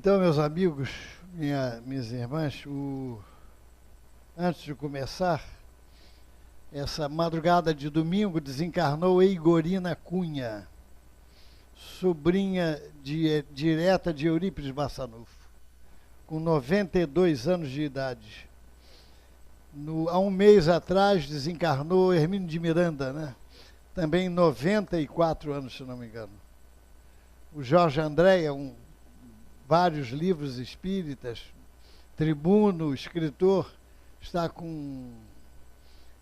Então, meus amigos, minhas irmãs, antes de começar, essa madrugada de domingo desencarnou Eigorina Cunha, sobrinha direta de Eurípides Barçanufo, com 92 anos de idade. Há um mês atrás desencarnou Hermínio de Miranda, né? Também 94 anos, se não me engano. O Jorge Andréa, vários livros espíritas, tribuno, escritor, está com,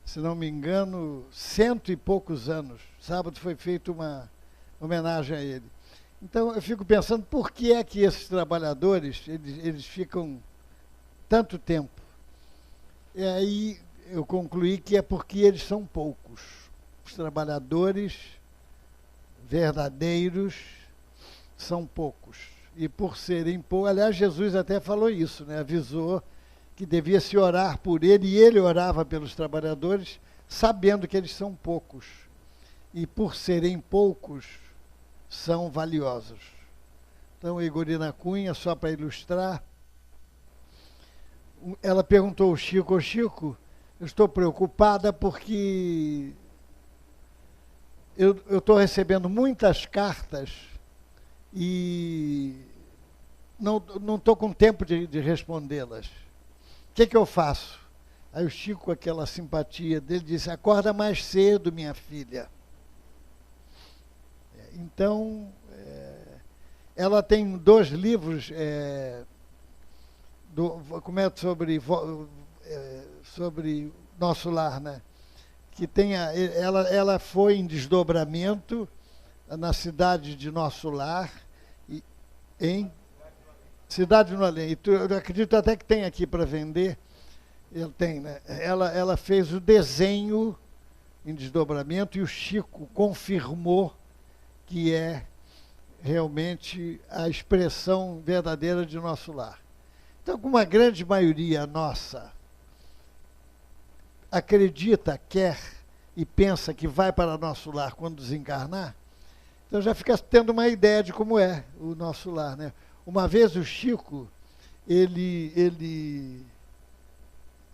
se não me engano, 100 e poucos anos. Sábado foi feita uma homenagem a ele. Então eu fico pensando, por que é que esses trabalhadores, eles ficam tanto tempo? E aí eu concluí que é porque eles são poucos. Os trabalhadores verdadeiros são poucos. E por serem poucos, aliás, Jesus até falou isso, né? Avisou que devia se orar por ele, e ele orava pelos trabalhadores, sabendo que eles são poucos. E por serem poucos, são valiosos. Então, Eigorina Cunha, só para ilustrar, ela perguntou ao Chico: ô Chico, eu estou preocupada porque eu estou recebendo muitas cartas e não estou com tempo de respondê-las. O que eu faço? Aí o Chico, com aquela simpatia dele, disse: acorda mais cedo, minha filha. Então, ela tem 2 livros sobre Nosso Lar, né? Que ela foi em desdobramento na cidade de Nosso Lar, em Cidade no Além. Eu acredito até que tem aqui para vender. Ele tem, né? Ela fez o desenho em desdobramento e o Chico confirmou que é realmente a expressão verdadeira de Nosso Lar. Então, como a grande maioria nossa acredita, quer e pensa que vai para Nosso Lar quando desencarnar, então já fica tendo uma ideia de como é o Nosso Lar, né? Uma vez o Chico,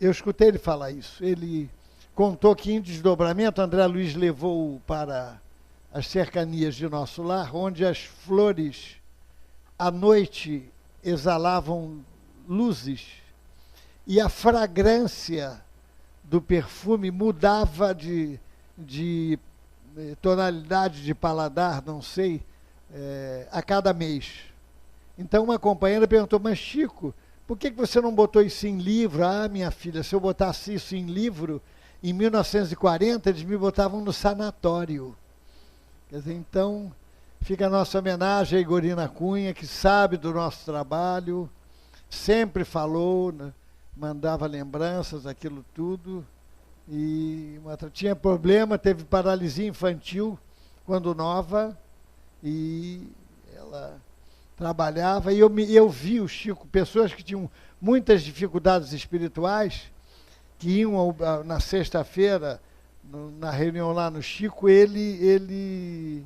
eu escutei ele falar isso, ele contou que em desdobramento André Luiz levou-o para as cercanias de Nosso Lar, onde as flores à noite exalavam luzes e a fragrância do perfume mudava de tonalidade de paladar, não sei, a cada mês. Então uma companheira perguntou: mas Chico, por que você não botou isso em livro? Ah, minha filha, se eu botasse isso em livro, em 1940 eles me botavam no sanatório. Quer dizer, então fica a nossa homenagem a Eigorina Cunha, que sabe do nosso trabalho, sempre falou, né? Mandava lembranças, aquilo tudo. E tinha problema, teve paralisia infantil quando nova, e ela trabalhava, e eu vi o Chico, pessoas que tinham muitas dificuldades espirituais, que iam na sexta-feira, na reunião lá no Chico, ele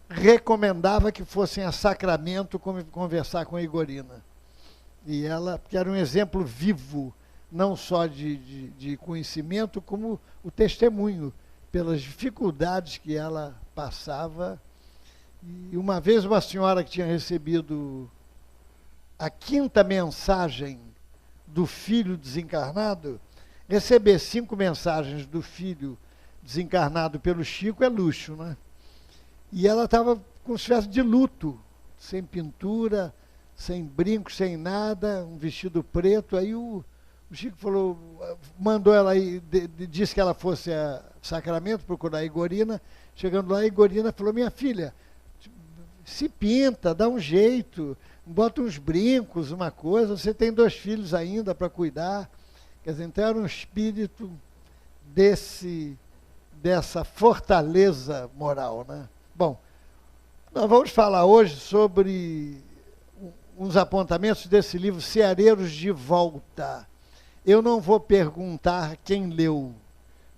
recomendava que fossem a Sacramento conversar com a Eigorina. E ela, que era um exemplo vivo, não só de conhecimento, como o testemunho, pelas dificuldades que ela passava. E uma vez uma senhora que tinha recebido a 5ª mensagem do filho desencarnado, receber 5 mensagens do filho desencarnado pelo Chico é luxo, né? E ela estava com espécie de luto, sem pintura, sem brinco, sem nada, um vestido preto. Aí o Chico falou, mandou ela ir, disse que ela fosse a Sacramento procurar a Eigorina. Chegando lá, a Eigorina falou: minha filha, se pinta, dá um jeito, bota uns brincos, uma coisa, você tem 2 filhos ainda para cuidar. Quer dizer, então era um espírito dessa fortaleza moral, né? Bom, nós vamos falar hoje sobre uns apontamentos desse livro, Ceareiros de Volta. Eu não vou perguntar quem leu,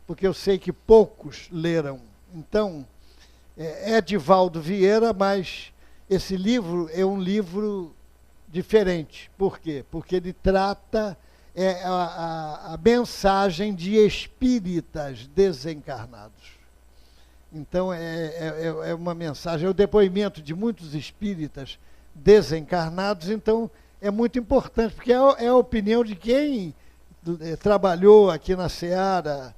porque eu sei que poucos leram. Então, é Edivaldo Vieira, mas esse livro é um livro diferente. Por quê? Porque ele trata a mensagem de espíritas desencarnados. Então, é uma mensagem, é o depoimento de muitos espíritas desencarnados, então é muito importante, porque é a opinião de quem trabalhou aqui na Seara.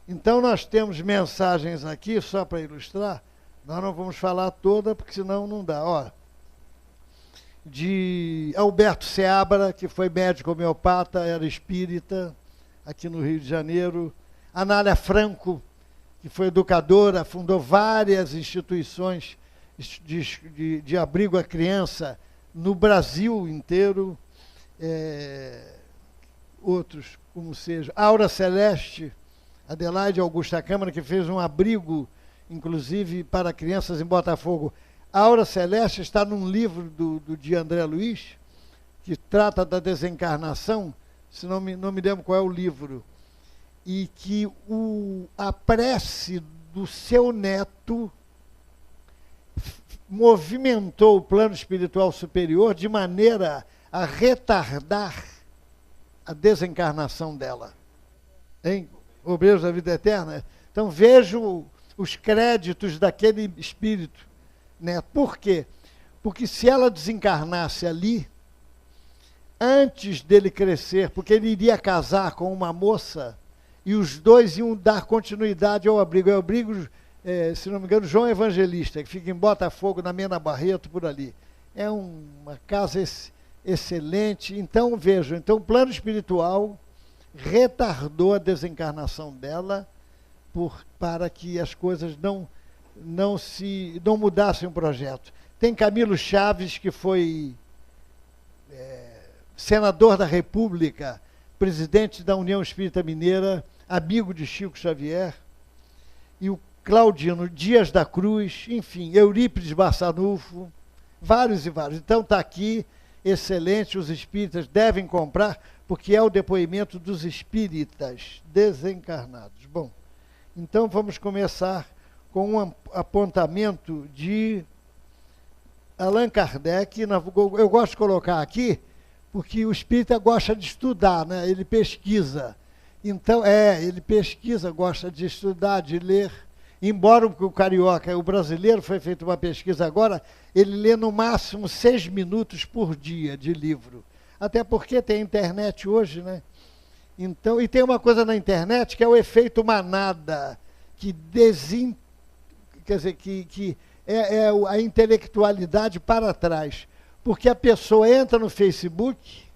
Então, nós temos mensagens aqui, só para ilustrar, nós não vamos falar toda, porque senão não dá. Ó, de Alberto Seabra, que foi médico homeopata, era espírita, aqui no Rio de Janeiro. Anália Franco, que foi educadora, fundou várias instituições de abrigo à criança no Brasil inteiro. Outros, como seja, Aura Celeste, Adelaide Augusta Câmara, que fez um abrigo, inclusive, para crianças em Botafogo. A Aura Celeste está num livro de André Luiz, que trata da desencarnação, se não me lembro qual é o livro, e que a prece do seu neto movimentou o plano espiritual superior de maneira a retardar a desencarnação dela. Hein? Obreiros da Vida Eterna. Então vejo os créditos daquele espírito, né? Por quê? Porque se ela desencarnasse ali, antes dele crescer, porque ele iria casar com uma moça, e os dois iam dar continuidade ao abrigo. É o abrigo, se não me engano, João Evangelista, que fica em Botafogo, na Mena Barreto, por ali. É uma casa excelente. Então, vejam, então o plano espiritual retardou a desencarnação dela para que as coisas não mudassem o projeto. Tem Camilo Chaves, que foi senador da República, presidente da União Espírita Mineira, amigo de Chico Xavier, e o Claudino Dias da Cruz, enfim, Eurípides Barçanufo, vários e vários. Então está aqui, excelente, os espíritas devem comprar, porque é o depoimento dos espíritas desencarnados. Bom, então vamos começar com um apontamento de Allan Kardec. Eu gosto de colocar aqui, porque o espírita gosta de estudar, né? Ele pesquisa. Então, ele pesquisa, gosta de estudar, de ler. Embora o carioca, o brasileiro, foi feita uma pesquisa agora, ele lê no máximo 6 minutos por dia de livro. Até porque tem internet hoje, né? Então, e tem uma coisa na internet que é o efeito manada, que é a intelectualidade para trás. Porque a pessoa entra no Facebook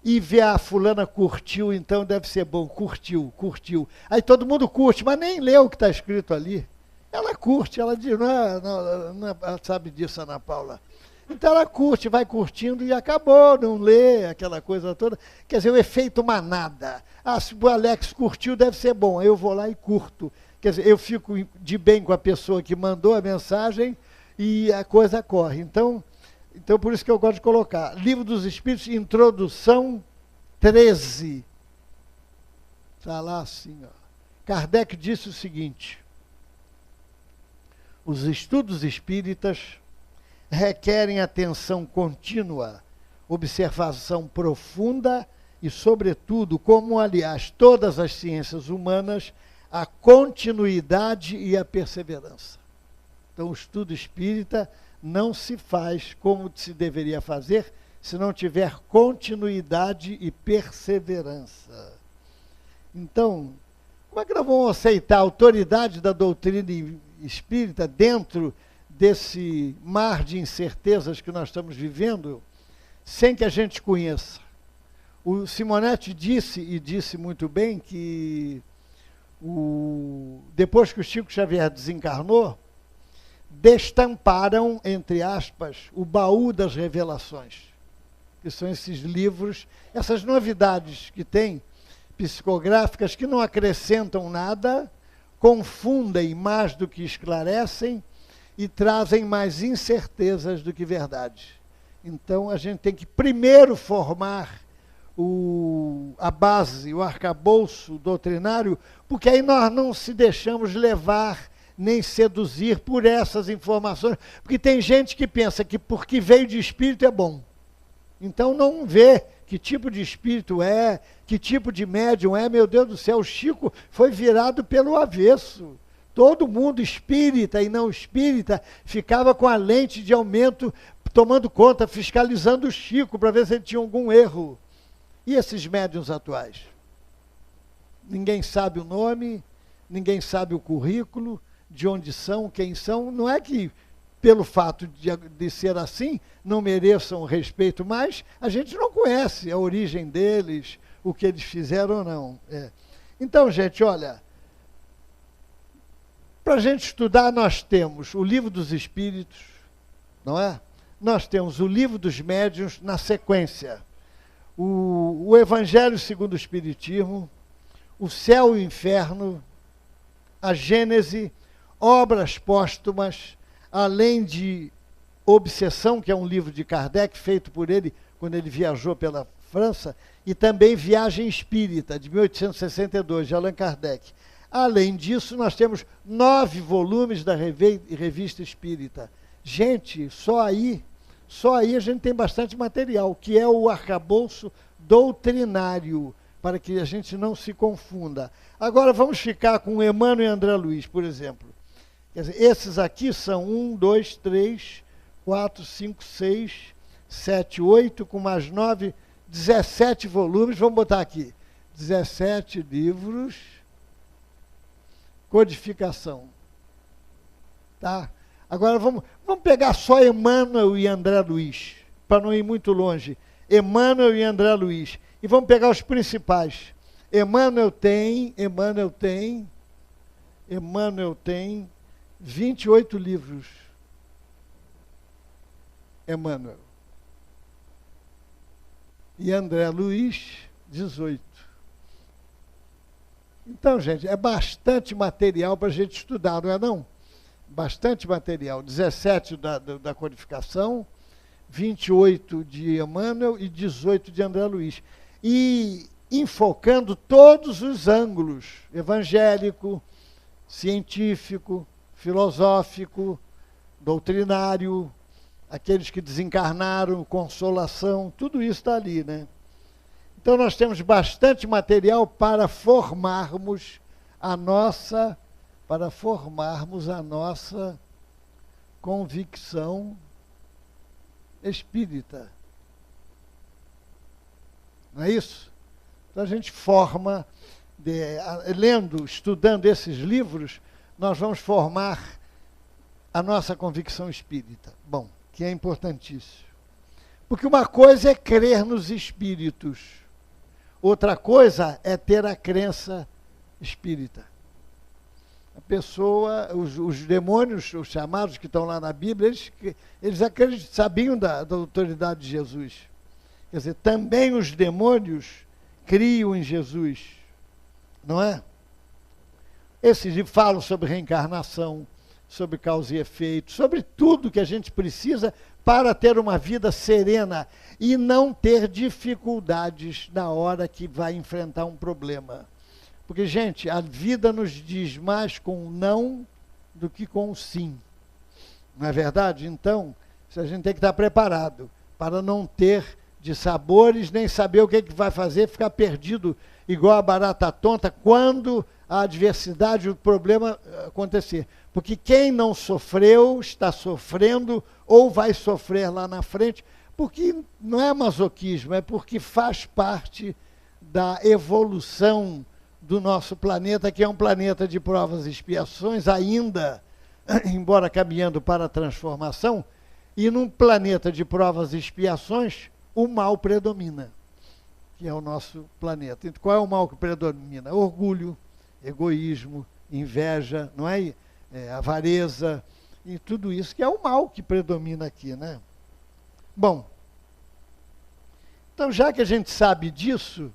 e vê a fulana curtiu, então deve ser bom, curtiu. Aí todo mundo curte, mas nem lê o que está escrito ali. Ela curte, ela diz, não sabe disso, Ana Paula. Então ela curte, vai curtindo e acabou, não lê aquela coisa toda. Quer dizer, o efeito manada. Se o Alex curtiu, deve ser bom. Aí eu vou lá e curto. Quer dizer, eu fico de bem com a pessoa que mandou a mensagem e a coisa corre. Então, por isso que eu gosto de colocar. Livro dos Espíritos, introdução 13. Está lá assim, ó. Kardec disse o seguinte: os estudos espíritas requerem atenção contínua, observação profunda e, sobretudo, como, aliás, todas as ciências humanas, a continuidade e a perseverança. Então, o estudo espírita não se faz como se deveria fazer se não tiver continuidade e perseverança. Então, como é que nós vamos aceitar a autoridade da doutrina espírita dentro desse mar de incertezas que nós estamos vivendo, sem que a gente conheça? O Simonetti disse muito bem, que depois que o Chico Xavier desencarnou, destamparam, entre aspas, o baú das revelações, que são esses livros, essas novidades que tem, psicográficas, que não acrescentam nada, confundem mais do que esclarecem e trazem mais incertezas do que verdade. Então, a gente tem que primeiro formar a base, o arcabouço doutrinário, porque aí nós não se deixamos levar nem seduzir por essas informações, porque tem gente que pensa que porque veio de espírito é bom. Então não vê que tipo de espírito é, que tipo de médium é. Meu Deus do céu, o Chico foi virado pelo avesso. Todo mundo espírita e não espírita ficava com a lente de aumento, tomando conta, fiscalizando o Chico para ver se ele tinha algum erro. E esses médiuns atuais? Ninguém sabe o nome, ninguém sabe o currículo, de onde são, quem são. Não é que, pelo fato de ser assim, não mereçam respeito, mas a gente não conhece a origem deles, o que eles fizeram ou não. Então, gente, olha, para a gente estudar, nós temos o Livro dos Espíritos, não é? Nós temos o Livro dos Médiuns na sequência, o Evangelho segundo o Espiritismo, o Céu e o Inferno, a Gênese, obras póstumas, além de Obsessão, que é um livro de Kardec, feito por ele quando ele viajou pela França, e também Viagem Espírita, de 1862, de Allan Kardec. Além disso, nós temos 9 volumes da Revista Espírita. Gente, só aí a gente tem bastante material, que é o arcabouço doutrinário, para que a gente não se confunda. Agora vamos ficar com Emmanuel e André Luiz, por exemplo. Quer dizer, esses aqui são 1, 2, 3, 4, 5, 6, 7, 8, com mais 9, 17 volumes. Vamos botar aqui, 17 livros, codificação. Tá? Agora vamos pegar só Emmanuel e André Luiz, para não ir muito longe. Emmanuel e André Luiz. E vamos pegar os principais. Emmanuel tem 28 livros. Emmanuel. E André Luiz, 18. Então, gente, é bastante material para a gente estudar, não é não? Bastante material. 17 da codificação, 28 de Emmanuel e 18 de André Luiz. E enfocando todos os ângulos, evangélico, científico, filosófico, doutrinário, aqueles que desencarnaram, consolação, tudo isso está ali, né? Então nós temos bastante material para formarmos a nossa convicção espírita. Não é isso? Então a gente forma, lendo, estudando esses livros, nós vamos formar a nossa convicção espírita. Bom, que é importantíssimo. Porque uma coisa é crer nos espíritos, outra coisa é ter a crença espírita. A pessoa, os demônios, os chamados que estão lá na Bíblia, eles sabiam da autoridade de Jesus. Quer dizer, também os demônios criam em Jesus, não é? Esses falam sobre reencarnação, sobre causa e efeito, sobre tudo que a gente precisa para ter uma vida serena e não ter dificuldades na hora que vai enfrentar um problema. Porque, gente, a vida nos diz mais com o não do que com o sim. Não é verdade? Então, a gente tem que estar preparado para não ter de sabores, nem saber o que vai fazer, ficar perdido igual a barata tonta quando a adversidade, o problema acontecer. Porque quem não sofreu, está sofrendo ou vai sofrer lá na frente, porque não é masoquismo, é porque faz parte da evolução do nosso planeta, que é um planeta de provas e expiações ainda, embora caminhando para a transformação, e num planeta de provas e expiações, o mal predomina, que é o nosso planeta. Então, qual é o mal que predomina? Orgulho, egoísmo, inveja, não é? Avareza, e tudo isso que é o mal que predomina aqui, né? Bom, então já que a gente sabe disso,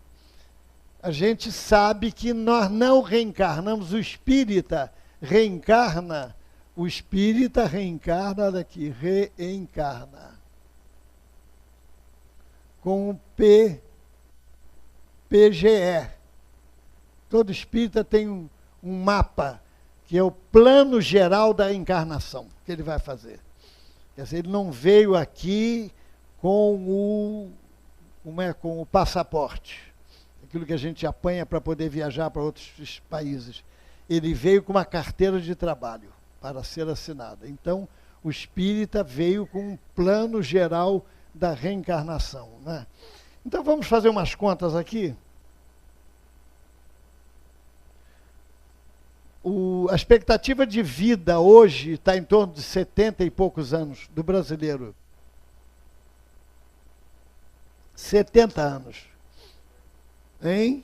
a gente sabe que nós não reencarnamos, o espírita reencarna, olha aqui, reencarna. Com o PGE. Todo espírita tem um mapa, que é o plano geral da encarnação, que ele vai fazer. Quer dizer, ele não veio aqui com o passaporte, aquilo que a gente apanha para poder viajar para outros países. Ele veio com uma carteira de trabalho para ser assinada. Então, o espírita veio com um plano geral da reencarnação, né? Então, vamos fazer umas contas aqui. A expectativa de vida hoje está em torno de 70 e poucos anos do brasileiro. 70 anos. Hein?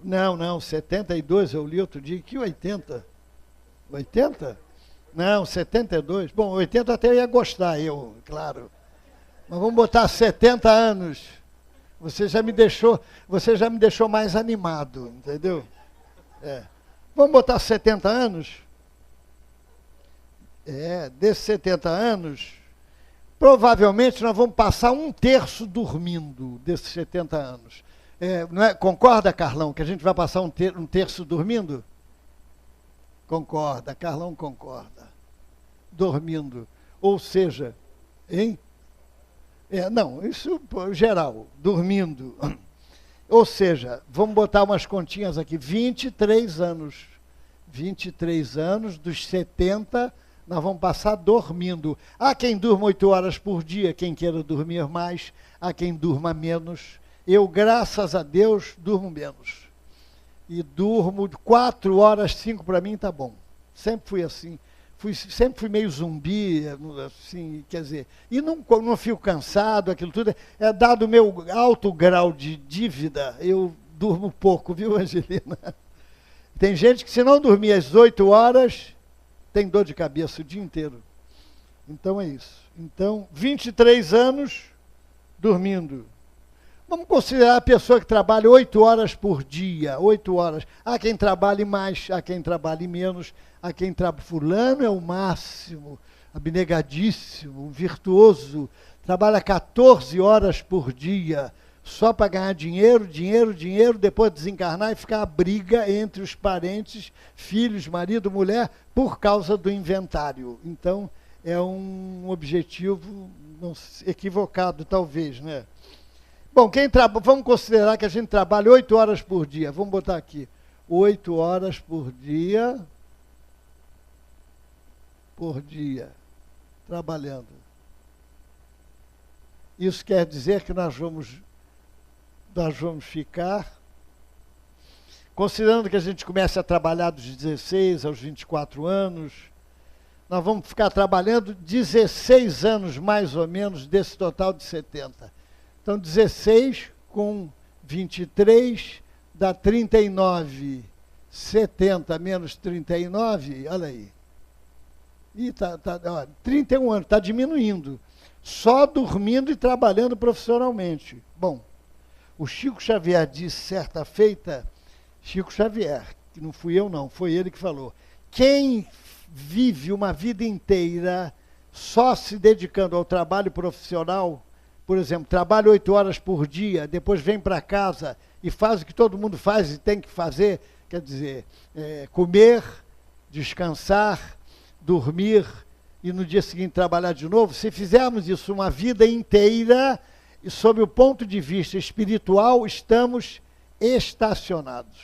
Não, 72 eu li outro dia. Que 80? 80? Não, 72. Bom, 80 até eu ia gostar, claro. Mas vamos botar 70 anos. Você já me deixou mais animado, entendeu? Vamos botar 70 anos? Desses 70 anos, provavelmente nós vamos passar 1/3 dormindo desses 70 anos. Não é? Concorda, Carlão, que a gente vai passar um terço dormindo? Concorda, Carlão concorda. Dormindo. Ou seja, hein? Não, isso geral, dormindo. Ou seja, vamos botar umas continhas aqui, 23 anos. 23 anos, dos 70, nós vamos passar dormindo. Há quem durma 8 horas por dia, quem queira dormir mais, há quem durma menos. Eu, graças a Deus, durmo menos. E durmo 4 horas, 5 para mim tá bom. Sempre fui assim. Sempre fui meio zumbi, assim, quer dizer, e não fico cansado, aquilo tudo. Dado o meu alto grau de dívida, eu durmo pouco, viu, Angelina? Tem gente que, se não dormir às 8 horas, tem dor de cabeça o dia inteiro. Então é isso. Então, 23 anos dormindo. Vamos considerar a pessoa que trabalha 8 horas por dia, 8 horas. Há quem trabalhe mais, há quem trabalhe menos, há quem trabalhe. Fulano é o máximo, abnegadíssimo, virtuoso, trabalha 14 horas por dia, só para ganhar dinheiro, depois desencarnar e ficar a briga entre os parentes, filhos, marido, mulher, por causa do inventário. Então, é um objetivo equivocado, talvez, né? Bom, vamos considerar que a gente trabalha 8 horas por dia. Vamos botar aqui. 8 horas por dia. Trabalhando. Isso quer dizer que nós vamos ficar, considerando que a gente comece a trabalhar dos 16 aos 24 anos, nós vamos ficar trabalhando 16 anos, mais ou menos, desse total de 70. Então, 16 com 23 dá 39. 70 menos 39, olha aí. E 31 anos, está diminuindo. Só dormindo e trabalhando profissionalmente. Bom, o Chico Xavier disse certa feita, Chico Xavier, que não fui eu não, foi ele que falou, quem vive uma vida inteira só se dedicando ao trabalho profissional, por exemplo, trabalha 8 horas por dia, depois vem para casa e faz o que todo mundo faz e tem que fazer, quer dizer, comer, descansar, dormir e no dia seguinte trabalhar de novo. Se fizermos isso uma vida inteira, e sob o ponto de vista espiritual, estamos estacionados.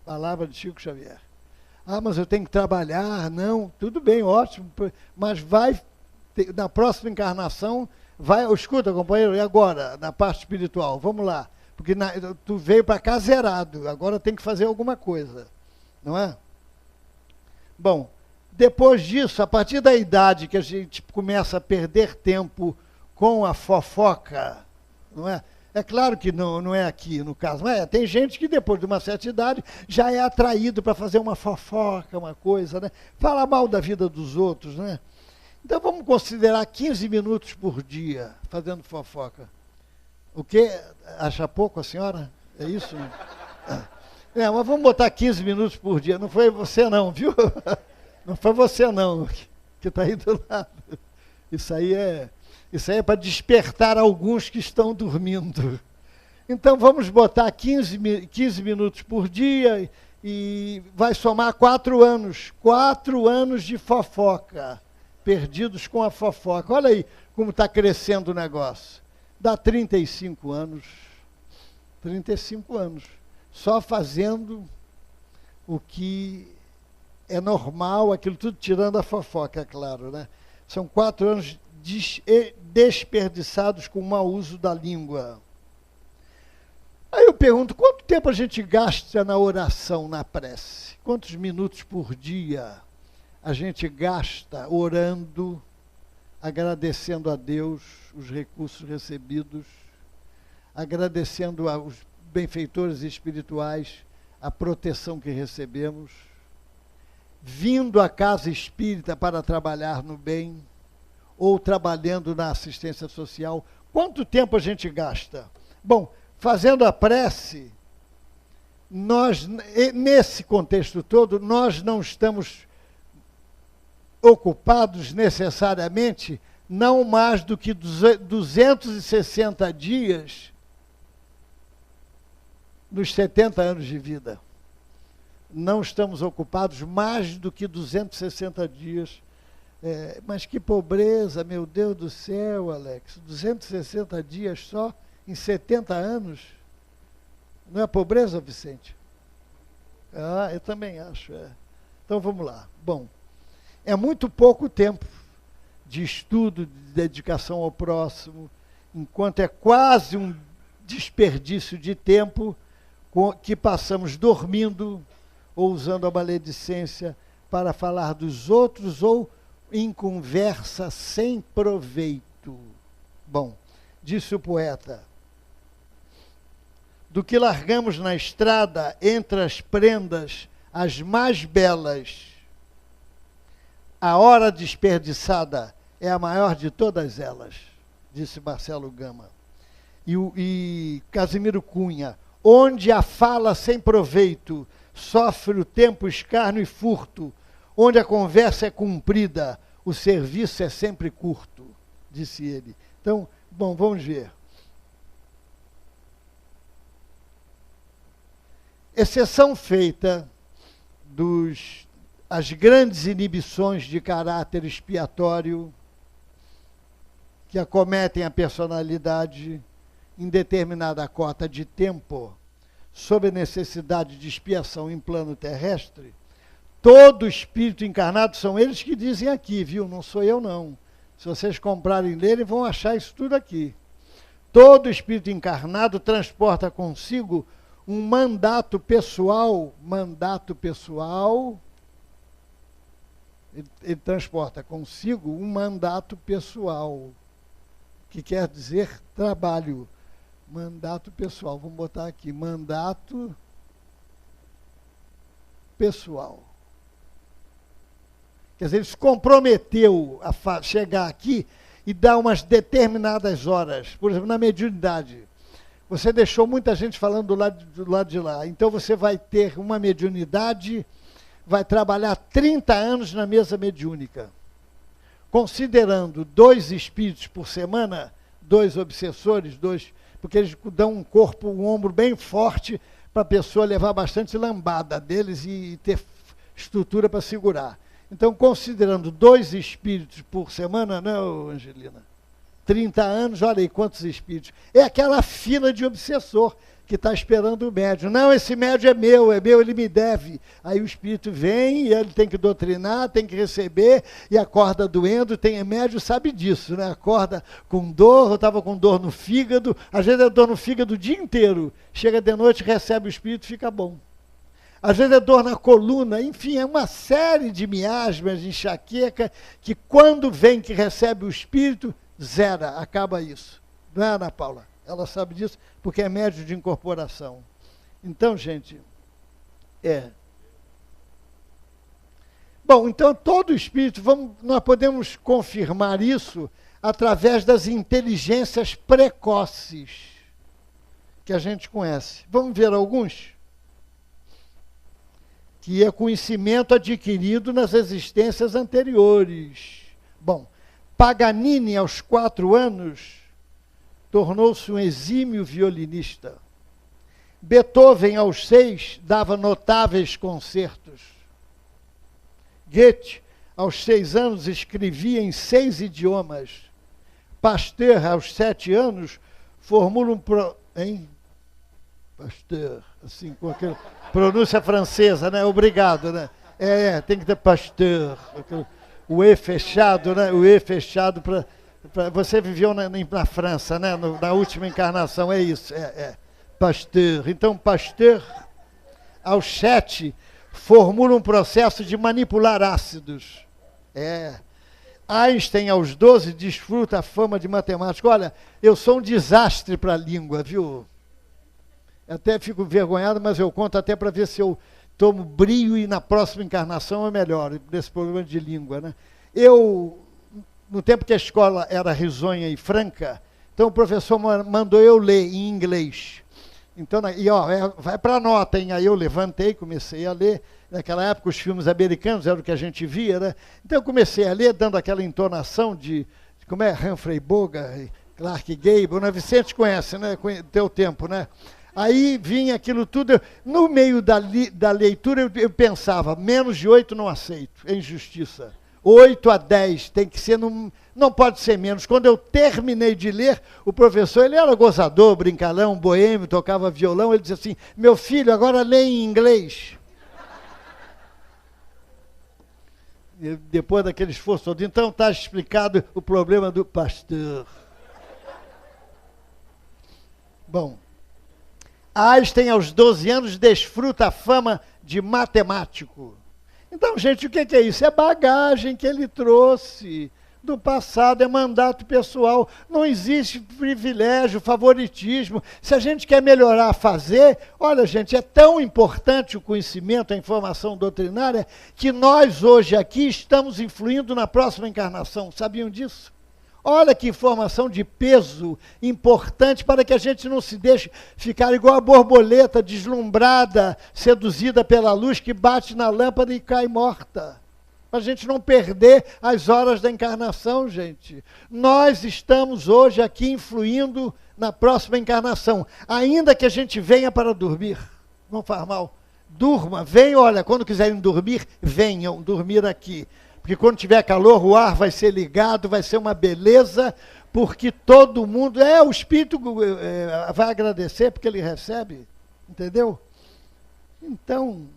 Palavra de Chico Xavier. Mas eu tenho que trabalhar. Não, tudo bem, ótimo, mas na próxima encarnação, escuta, companheiro, e agora, na parte espiritual, vamos lá, porque tu veio para cá zerado, agora tem que fazer alguma coisa, não é? Bom, depois disso, a partir da idade que a gente começa a perder tempo com a fofoca, não é? É claro que não é aqui no caso, mas tem gente que depois de uma certa idade já é atraído para fazer uma fofoca, uma coisa, né? Fala mal da vida dos outros, né? Então vamos considerar 15 minutos por dia fazendo fofoca. O quê? Acha pouco a senhora? É isso? Mas vamos botar 15 minutos por dia. Não foi você não, viu? Não foi você não, que está aí do lado. Isso aí é para despertar alguns que estão dormindo. Então vamos botar 15 minutos por dia e vai somar 4 anos. 4 anos de fofoca. perdidos com a fofoca. Olha aí como está crescendo o negócio. Dá 35 anos. 35 anos. Só fazendo o que é normal, aquilo tudo tirando a fofoca, é claro, né? São 4 anos desperdiçados com o mau uso da língua. Aí eu pergunto, quanto tempo a gente gasta na oração, na prece? Quantos minutos por dia a gente gasta orando, agradecendo a Deus os recursos recebidos, agradecendo aos benfeitores espirituais a proteção que recebemos, vindo à casa espírita para trabalhar no bem, ou trabalhando na assistência social? Quanto tempo a gente gasta? Bom, fazendo a prece, nós, nesse contexto todo, nós não estamos ocupados necessariamente não mais do que 260 dias nos 70 anos de vida. Não estamos ocupados mais do que 260 dias. Mas que pobreza, meu Deus do céu, Alex. 260 dias só em 70 anos. Não é pobreza, Vicente? Ah, eu também acho. Então vamos lá. Bom, é muito pouco tempo de estudo, de dedicação ao próximo, enquanto é quase um desperdício de tempo que passamos dormindo ou usando a maledicência para falar dos outros ou em conversa sem proveito. Bom, disse o poeta, do que largamos na estrada entre as prendas as mais belas, a hora desperdiçada é a maior de todas elas, disse Marcelo Gama. E Casimiro Cunha, onde a fala sem proveito sofre o tempo escárnio e furto, onde a conversa é cumprida, o serviço é sempre curto, disse ele. Então, bom, vamos ver. Exceção feita as grandes inibições de caráter expiatório que acometem a personalidade em determinada cota de tempo, sob a necessidade de expiação em plano terrestre, todo espírito encarnado, são eles que dizem aqui, viu? Não sou eu, não. Se vocês comprarem lerem, vão achar isso tudo aqui. Todo espírito encarnado transporta consigo um mandato pessoal, ele transporta consigo um mandato pessoal, que quer dizer trabalho. Mandato pessoal, vamos botar aqui, mandato pessoal. Quer dizer, ele se comprometeu a chegar aqui e dar umas determinadas horas. Por exemplo, na mediunidade. Você deixou muita gente falando do lado de lá. Então você vai ter uma mediunidade, vai trabalhar 30 anos na mesa mediúnica. Considerando 2 espíritos por semana, 2 obsessores, 2... porque eles dão um corpo, um ombro bem forte para a pessoa levar bastante lambada deles e ter estrutura para segurar. Então, considerando 2 espíritos por semana, não, Angelina? 30 anos, olha aí quantos espíritos. É aquela fila de obsessor que está esperando o médium. Não, esse médium é meu, ele me deve. Aí o espírito vem e ele tem que doutrinar, tem que receber, e acorda doendo, médium sabe disso, né? Acorda com dor, eu estava com dor no fígado, às vezes é dor no fígado o dia inteiro. Chega de noite, recebe o espírito, fica bom. Às vezes é dor na coluna, enfim, é uma série de miasmas, de enxaqueca, que quando vem que recebe o espírito, zera, acaba isso. Não é, Ana Paula? Ela sabe disso porque é médium de incorporação. Então, gente, Bom, então todo espírito, nós podemos confirmar isso através das inteligências precoces que a gente conhece. Vamos ver alguns? Que é conhecimento adquirido nas existências anteriores. Bom, Paganini, aos 4 anos, tornou-se um exímio violinista. Beethoven, aos 6, dava notáveis concertos. Goethe, aos 6 anos, escrevia em 6 idiomas. Pasteur, aos 7 anos, formula hein? Pasteur, assim, com aquela pronúncia francesa, né? Obrigado, né? Tem que ter Pasteur. O E fechado, né? O E fechado para... Você viveu na França, né? Na última encarnação, é isso. Pasteur. Então, Pasteur, aos 7, formula um processo de manipular ácidos. Einstein, aos 12, desfruta a fama de matemático. Olha, eu sou um desastre para a língua, viu? Até fico envergonhado, mas eu conto até para ver se eu tomo brio e na próxima encarnação é melhor, desse problema de língua, né? No tempo que a escola era risonha e franca, então o professor mandou eu ler em inglês. Então, vai para a nota, hein? Aí eu levantei, comecei a ler. Naquela época, os filmes americanos eram o que a gente via, né? Então, eu comecei a ler, dando aquela entonação de como é, Humphrey Bogart, Clark Gable, né? Vicente conhece, né? Teu tempo, né? Aí vinha aquilo tudo. No meio da leitura, eu pensava, menos de 8 não aceito, é injustiça. 8 a 10 tem que ser, não pode ser menos. Quando eu terminei de ler, o professor, ele era gozador, brincalhão, boêmio, tocava violão, ele dizia assim, meu filho, agora lê em inglês. E depois daquele esforço todo, então está explicado o problema do Pasteur. Bom, Einstein, aos 12 anos, desfruta a fama de matemático. Então, gente, o que é isso? É bagagem que ele trouxe do passado, é mandato pessoal. Não existe privilégio, favoritismo. Se a gente quer melhorar, fazer... Olha, gente, é tão importante o conhecimento, a informação doutrinária, que nós, hoje aqui, estamos influindo na próxima encarnação. Sabiam disso? Olha que informação de peso importante para que a gente não se deixe ficar igual a borboleta, deslumbrada, seduzida pela luz que bate na lâmpada e cai morta. Para a gente não perder as horas da encarnação, gente. Nós estamos hoje aqui influindo na próxima encarnação, ainda que a gente venha para dormir. Não faz mal. Durma, venham, olha, quando quiserem dormir, venham dormir aqui. Porque quando tiver calor, o ar vai ser ligado, vai ser uma beleza, porque todo mundo... o espírito vai agradecer porque ele recebe, entendeu? Então,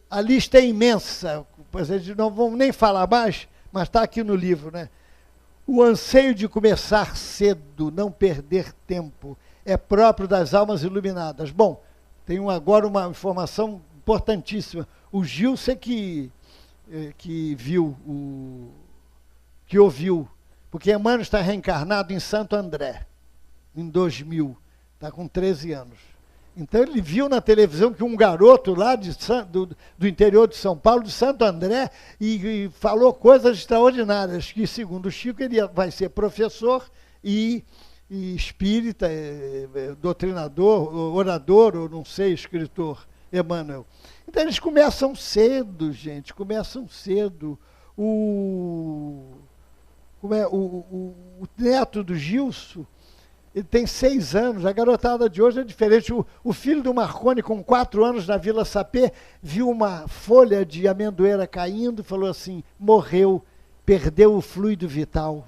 a lista é imensa, não vamos nem falar mais, mas está aqui no livro, né? O anseio de começar cedo, não perder tempo, é próprio das almas iluminadas. Bom, tenho agora uma informação importantíssima. O Gilson que viu, que ouviu, porque Emmanuel está reencarnado em Santo André, em 2000, está com 13 anos. Então ele viu na televisão que um garoto lá do interior de São Paulo, de Santo André, e falou coisas extraordinárias, que segundo o Chico ele vai ser professor e espírita, doutrinador, orador, ou não sei, escritor, Emmanuel. Então eles começam cedo, gente, começam cedo. O neto do Gilson, ele tem 6 anos, a garotada de hoje é diferente. O filho do Marconi, com 4 anos, na Vila Sapê, viu uma folha de amendoeira caindo e falou assim, morreu, perdeu o fluido vital.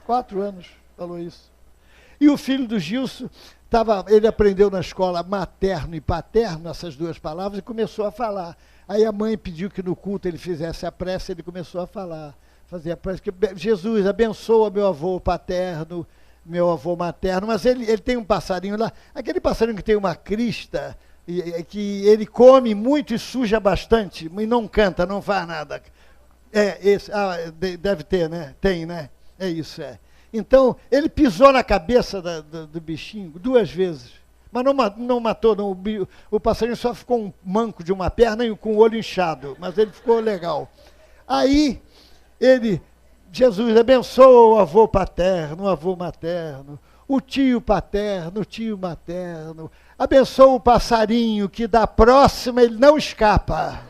4 anos, falou isso. E o filho do Gilson, ele aprendeu na escola materno e paterno, essas 2 palavras, e começou a falar. Aí a mãe pediu que no culto ele fizesse a prece, ele começou a falar, fazer a prece, que Jesus abençoa meu avô paterno, meu avô materno, mas ele tem um passarinho lá, aquele passarinho que tem uma crista, que ele come muito e suja bastante, e não canta, não faz nada. Esse, deve ter, né? Tem, né? É isso, Então, ele pisou na cabeça do bichinho 2 vezes, mas não matou, não. O passarinho só ficou um manco de uma perna e com o olho inchado, mas ele ficou legal. Aí, Jesus abençoa o avô paterno, o avô materno, o tio paterno, o tio materno, abençoa o passarinho que da próxima ele não escapa.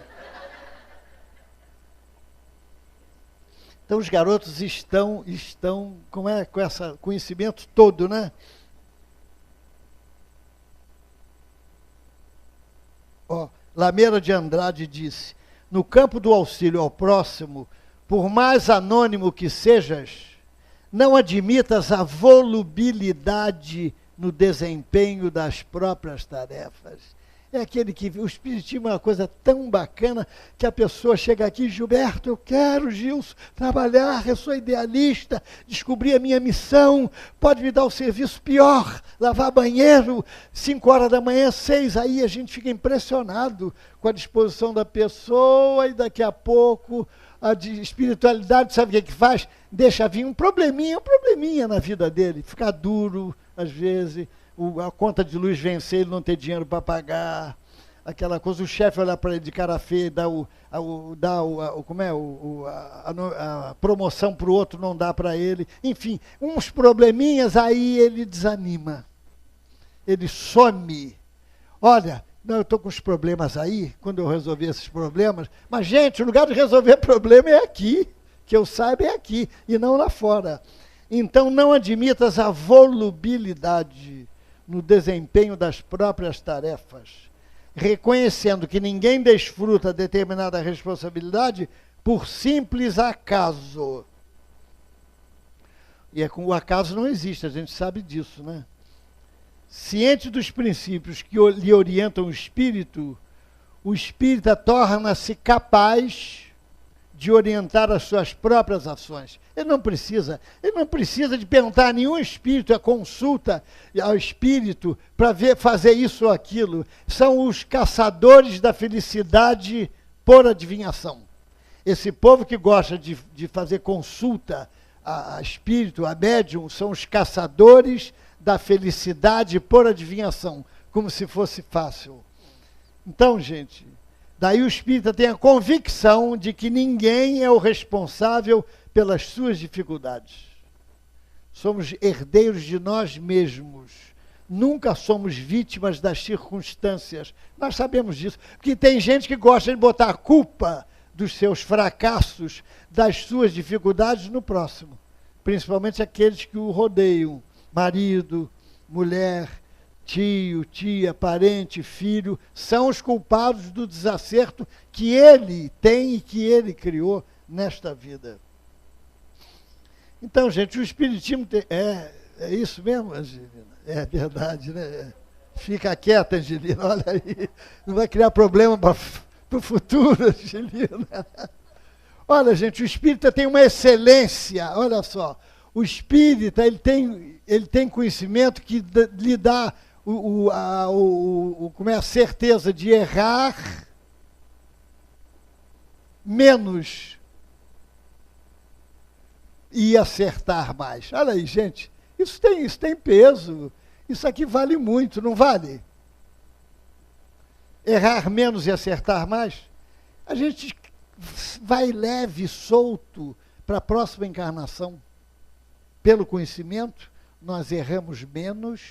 Então os garotos estão com esse conhecimento todo, né? Lameira de Andrade disse: no campo do auxílio ao próximo, por mais anônimo que sejas, não admitas a volubilidade no desempenho das próprias tarefas. É aquele que... O espiritismo é uma coisa tão bacana que a pessoa chega aqui: Gilberto, eu quero, Gilson, trabalhar, eu sou idealista, descobri a minha missão, pode me dar o serviço pior, lavar banheiro, 5 horas da manhã, 6, aí a gente fica impressionado com a disposição da pessoa e daqui a pouco a espiritualidade, sabe o que faz? Deixa vir um probleminha na vida dele, ficar duro, às vezes... a conta de luz vencer, ele não ter dinheiro para pagar, aquela coisa, o chefe olhar para ele de cara feia e dar a promoção para o outro, não dá para ele, enfim, uns probleminhas, aí ele desanima, ele some. Olha, não, eu estou com os problemas aí, quando eu resolver esses problemas, mas gente, o lugar de resolver problema é aqui, que eu saiba é aqui, e não lá fora. Então não admitas a volubilidade no desempenho das próprias tarefas, reconhecendo que ninguém desfruta determinada responsabilidade por simples acaso. E o acaso não existe, a gente sabe disso, né? Ciente dos princípios que lhe orientam o espírita torna-se capaz de orientar as suas próprias ações. Ele não precisa de perguntar a nenhum espírito, a consulta ao espírito para fazer isso ou aquilo. São os caçadores da felicidade por adivinhação. Esse povo que gosta de fazer consulta a espírito, a médium, são os caçadores da felicidade por adivinhação, como se fosse fácil. Então, gente, daí o espírita tem a convicção de que ninguém é o responsável pelas suas dificuldades. Somos herdeiros de nós mesmos. Nunca somos vítimas das circunstâncias. Nós sabemos disso. Porque tem gente que gosta de botar a culpa dos seus fracassos, das suas dificuldades no próximo. Principalmente aqueles que o rodeiam. Marido, mulher, tio, tia, parente, filho, são os culpados do desacerto que ele tem e que ele criou nesta vida. Então, gente, o espiritismo tem... É isso mesmo, Angelina? É verdade, né? Fica quieta, Angelina, olha aí. Não vai criar problema para o futuro, Angelina. Olha, gente, o espírita tem uma excelência, olha só. O espírita, ele tem conhecimento que lhe dá como é a certeza de errar menos e acertar mais. Olha aí, gente, isso tem peso. Isso aqui vale muito, não vale? Errar menos e acertar mais. A gente vai leve, solto para a próxima encarnação. Pelo conhecimento, nós erramos menos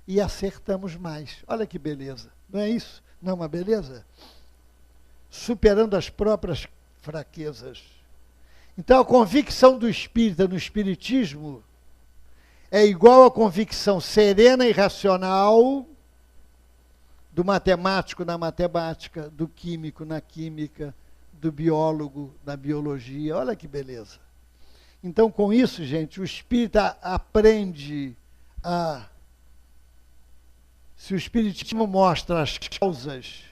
e acertamos mais. Olha que beleza. Não é isso? Não é uma beleza? Superando as próprias fraquezas. Então, a convicção do espírita no espiritismo é igual à convicção serena e racional do matemático na matemática, do químico na química, do biólogo na biologia. Olha que beleza. Então, com isso, gente, o espírita aprende a... Se o espiritismo mostra as causas,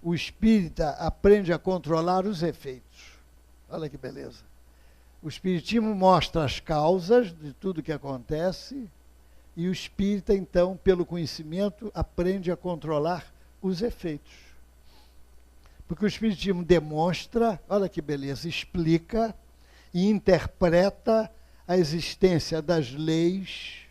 o espírita aprende a controlar os efeitos. Olha que beleza. O espiritismo mostra as causas de tudo que acontece e o espírita, então, pelo conhecimento, aprende a controlar os efeitos. Porque o espiritismo demonstra, olha que beleza, explica e interpreta a existência das leis,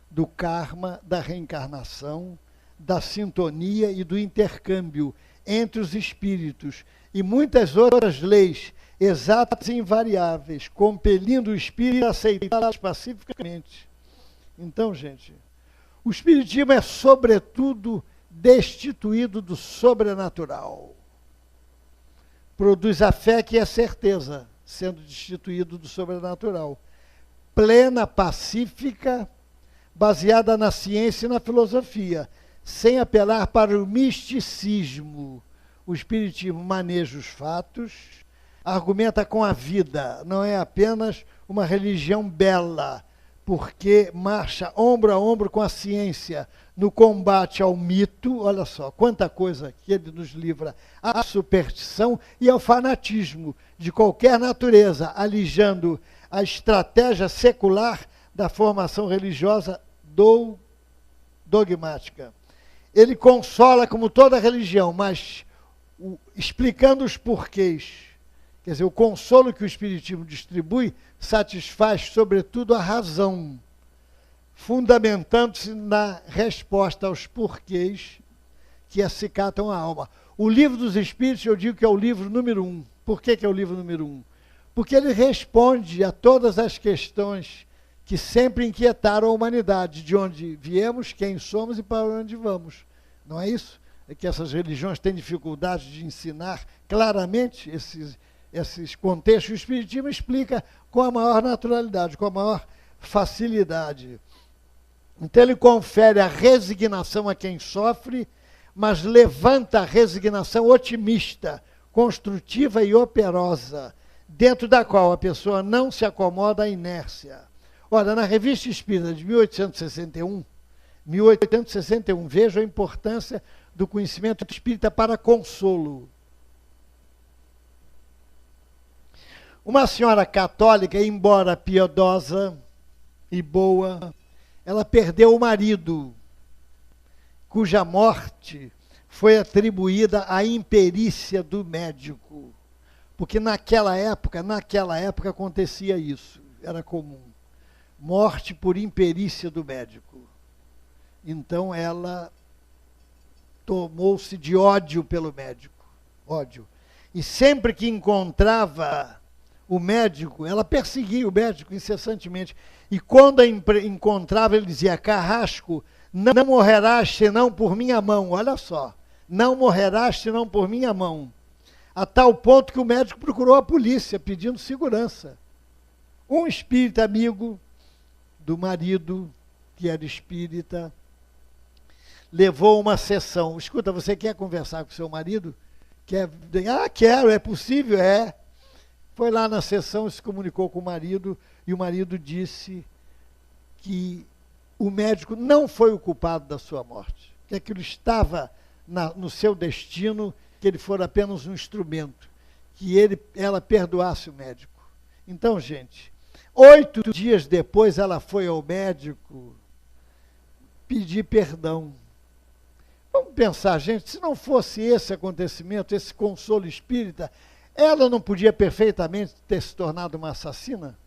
do karma, da reencarnação, da sintonia e do intercâmbio entre os espíritos e muitas outras leis exatas e invariáveis, compelindo o espírito a aceitá-las pacificamente. Então, gente, o espiritismo é, sobretudo, destituído do sobrenatural. Produz a fé que é certeza, sendo destituído do sobrenatural. Plena, pacífica, baseada na ciência e na filosofia, sem apelar para o misticismo. O Espiritismo maneja os fatos, argumenta com a vida, não é apenas uma religião bela, porque marcha ombro a ombro com a ciência no combate ao mito. Olha só, quanta coisa que ele nos livra, à superstição e ao fanatismo de qualquer natureza, alijando a estratégia secular da formação religiosa dogmática. Ele consola como toda religião, mas explicando os porquês. Quer dizer, o consolo que o Espiritismo distribui satisfaz, sobretudo, a razão, fundamentando-se na resposta aos porquês que acicatam a alma. O Livro dos Espíritos, eu digo que é o livro número 1. Por que é o livro número 1? Porque ele responde a todas as questões que sempre inquietaram a humanidade, de onde viemos, quem somos e para onde vamos. Não é isso? É que essas religiões têm dificuldade de ensinar claramente esses contextos. O Espiritismo explica com a maior naturalidade, com a maior facilidade. Então ele confere a resignação a quem sofre, mas levanta a resignação otimista, construtiva e operosa, dentro da qual a pessoa não se acomoda à inércia. Olha, na Revista Espírita de 1861, veja a importância do conhecimento espírita para consolo. Uma senhora católica, embora piedosa e boa, ela perdeu o marido, cuja morte foi atribuída à imperícia do médico. Porque naquela época acontecia isso, era comum. Morte por imperícia do médico. Então ela tomou-se de ódio pelo médico. Ódio. E sempre que encontrava o médico, ela perseguia o médico incessantemente. E quando a encontrava, ele dizia: Carrasco, não morrerás senão por minha mão. Olha só, não morrerás senão por minha mão. A tal ponto que o médico procurou a polícia pedindo segurança. Um espírita amigo do marido, que era espírita, levou uma sessão. Escuta, você quer conversar com seu marido? Quero, é possível? É. Foi lá na sessão, se comunicou com o marido, e o marido disse que o médico não foi o culpado da sua morte, que aquilo estava no seu destino, que ele fora apenas um instrumento, que ela perdoasse o médico. Então, gente, 8 dias depois ela foi ao médico pedir perdão. Vamos pensar, gente, se não fosse esse acontecimento, esse consolo espírita, ela não podia perfeitamente ter se tornado uma assassina?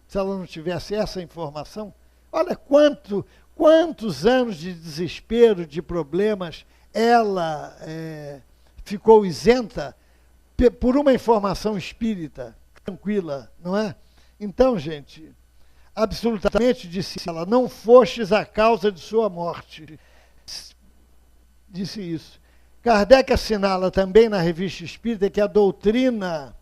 Se ela não tivesse essa informação? Olha quantos anos de desespero, de problemas, ela ficou isenta por uma informação espírita, tranquila, não é? Então, gente, absolutamente, disse ela, não fostes a causa de sua morte. Disse isso. Kardec assinala também na Revista Espírita que a doutrina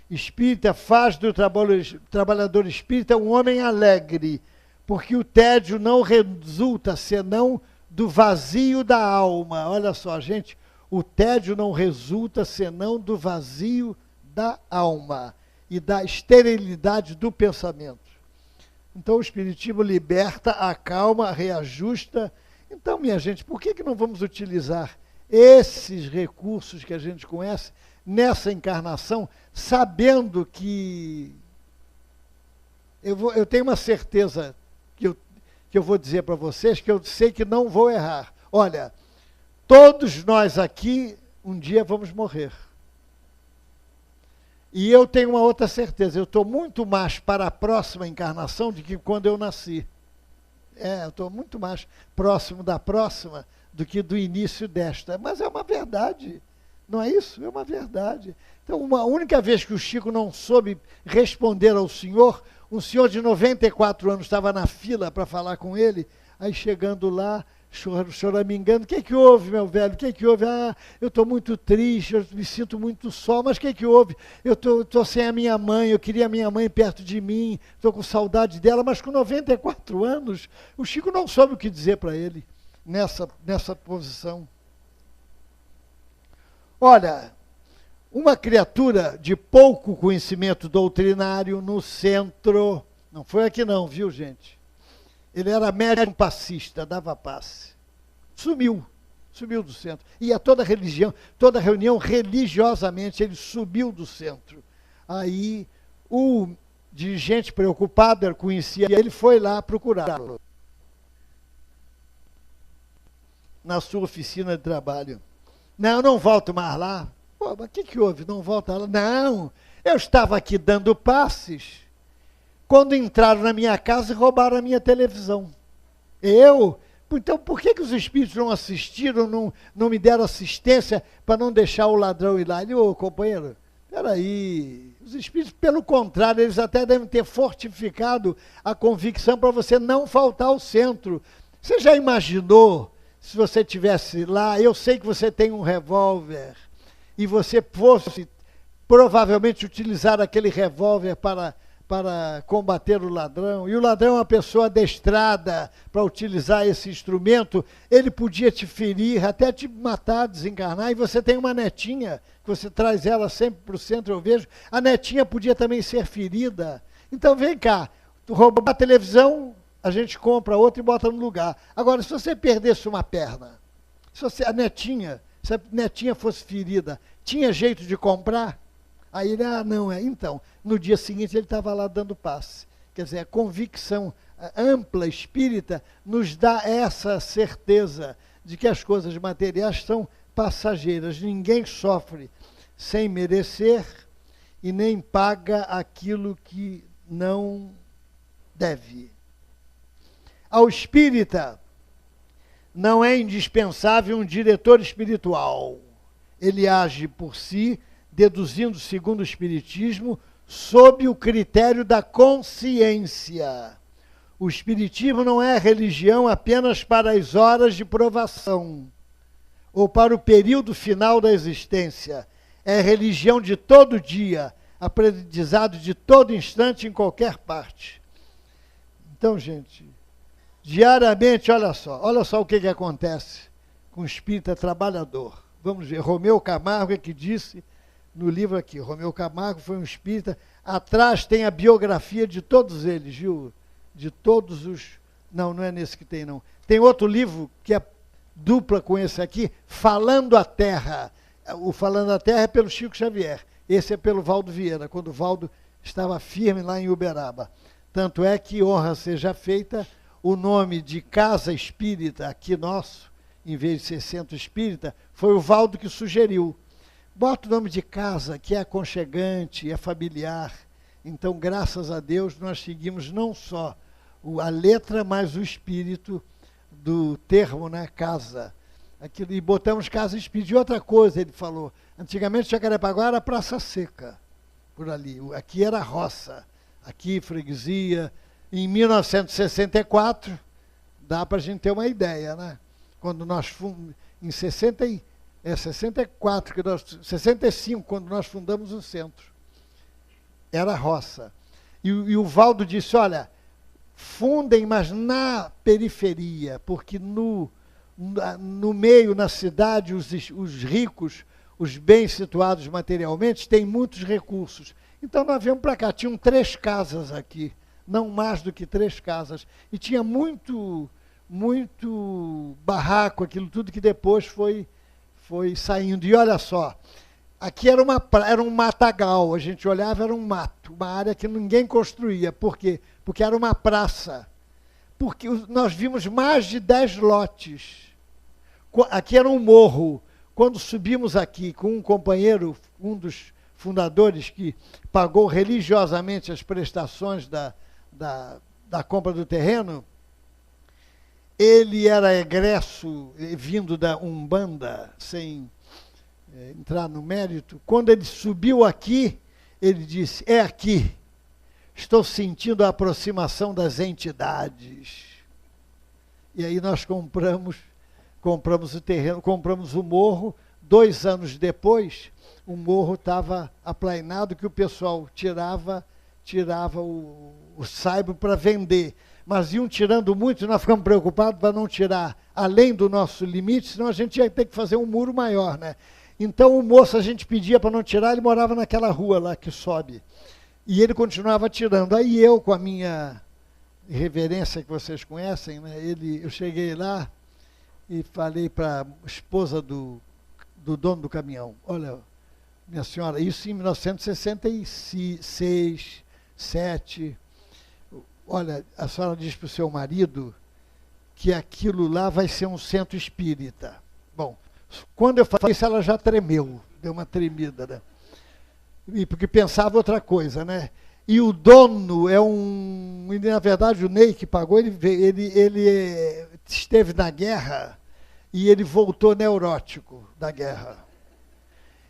espírita faz do trabalhador espírita um homem alegre, porque o tédio não resulta senão do vazio da alma. Olha só, gente, o tédio não resulta senão do vazio da alma e da esterilidade do pensamento. Então o Espiritismo liberta, acalma, reajusta. Então, minha gente, por que não vamos utilizar esses recursos que a gente conhece nessa encarnação, sabendo que eu tenho uma certeza que eu vou dizer para vocês, que eu sei que não vou errar. Olha, todos nós aqui um dia vamos morrer. E eu tenho uma outra certeza, eu estou muito mais para a próxima encarnação do que quando eu nasci. Eu estou muito mais próximo da próxima do que do início desta. Mas é uma verdade, não é isso? É uma verdade. Então, uma única vez que o Chico não soube responder ao senhor, um senhor de 94 anos estava na fila para falar com ele, aí chegando lá, choramingando, o que houve, meu velho? O que houve? Eu estou muito triste, eu me sinto muito só, mas o que houve? Eu estou sem a minha mãe, eu queria a minha mãe perto de mim, estou com saudade dela, mas com 94 anos, o Chico não soube o que dizer para ele. nessa posição. Olha, uma criatura de pouco conhecimento doutrinário no centro, não foi aqui não, viu, gente? Ele era médium passista, dava passe. Sumiu do centro. Ia toda religião, toda reunião, religiosamente, ele subiu do centro. Aí o dirigente preocupado, conhecia ele, foi lá procurá-lo na sua oficina de trabalho. Não, não volto mais lá. Pô, mas o que houve? Não volta lá? Não, eu estava aqui dando passes quando entraram na minha casa e roubaram a minha televisão. Então por que os espíritos não assistiram, não me deram assistência para não deixar o ladrão ir lá? Ele, ô companheiro, peraí, os espíritos, pelo contrário, eles até devem ter fortificado a convicção para você não faltar ao centro. Você já imaginou se você estivesse lá, eu sei que você tem um revólver, e você fosse provavelmente utilizar aquele revólver para combater o ladrão, e o ladrão é uma pessoa adestrada para utilizar esse instrumento, ele podia te ferir, até te matar, desencarnar, e você tem uma netinha, que você traz ela sempre para o centro, eu vejo, a netinha podia também ser ferida. Então vem cá, tu roubar a televisão, a gente compra outra e bota no lugar. Agora, se você perdesse uma perna, se a netinha fosse ferida, tinha jeito de comprar? Aí ele, não é. Então, no dia seguinte ele estava lá dando passe. Quer dizer, a convicção ampla espírita nos dá essa certeza de que as coisas materiais são passageiras. Ninguém sofre sem merecer e nem paga aquilo que não deve. Ao espírita não é indispensável um diretor espiritual. Ele age por si, deduzindo, segundo o Espiritismo, sob o critério da consciência. O Espiritismo não é religião apenas para as horas de provação ou para o período final da existência. É religião de todo dia, aprendizado de todo instante, em qualquer parte. Então, gente, diariamente, olha só o que acontece com o espírita trabalhador. Vamos ver, Romeu Camargo é que disse no livro aqui, Romeu Camargo foi um espírita, atrás tem a biografia de todos eles, viu? De todos os... Não é nesse que tem, não. Tem outro livro que é dupla com esse aqui, Falando a Terra. O Falando a Terra é pelo Chico Xavier, esse é pelo Valdo Vieira, quando o Valdo estava firme lá em Uberaba. Tanto é que, honra seja feita, o nome de Casa Espírita, aqui nosso, em vez de ser Centro Espírita, foi o Valdo que sugeriu. Bota o nome de casa, que é aconchegante, é familiar. Então, graças a Deus, nós seguimos não só a letra, mas o espírito do termo, né, casa. Aquilo, e botamos Casa Espírita. E outra coisa, ele falou, antigamente Jacarepaguá era Praça Seca, por ali. Aqui era roça, aqui freguesia. Em 1964, dá para a gente ter uma ideia, né? Quando nós fomos, em 64, 65, quando nós fundamos o centro. Era roça. E o Valdo disse, olha, fundem, mas na periferia, porque no meio, na cidade, os ricos, os bem situados materialmente, têm muitos recursos. Então nós viemos para cá, tinham 3 casas aqui, não mais do que 3 casas. E tinha muito barraco, aquilo tudo que depois foi saindo. E olha só, aqui era um matagal, a gente olhava, era um mato, uma área que ninguém construía. Por quê? Porque era uma praça. Porque nós vimos mais de 10 lotes. Aqui era um morro. Quando subimos aqui com um companheiro, um dos fundadores que pagou religiosamente as prestações da compra do terreno, ele era egresso, vindo da Umbanda, sem entrar no mérito. Quando ele subiu aqui, ele disse, é aqui, estou sentindo a aproximação das entidades. E aí nós compramos o terreno, compramos o morro. 2 anos depois, o morro estava aplainado, que o pessoal tirava o saibro para vender. mas iam tirando muito, e nós ficamos preocupados para não tirar além do nosso limite, senão a gente ia ter que fazer um muro maior, né? Então o moço, a gente pedia para não tirar, ele morava naquela rua lá que sobe. E ele continuava tirando. Aí eu, com a minha reverência que vocês conhecem, né, eu cheguei lá e falei para a esposa do dono do caminhão, olha, minha senhora, isso em 1966, 7, olha, a senhora diz para o seu marido que aquilo lá vai ser um centro espírita. Bom, quando eu falei isso, ela já tremeu, deu uma tremida, né? E porque pensava outra coisa, né? E o dono é e na verdade o Ney que pagou, ele esteve na guerra e ele voltou neurótico da guerra.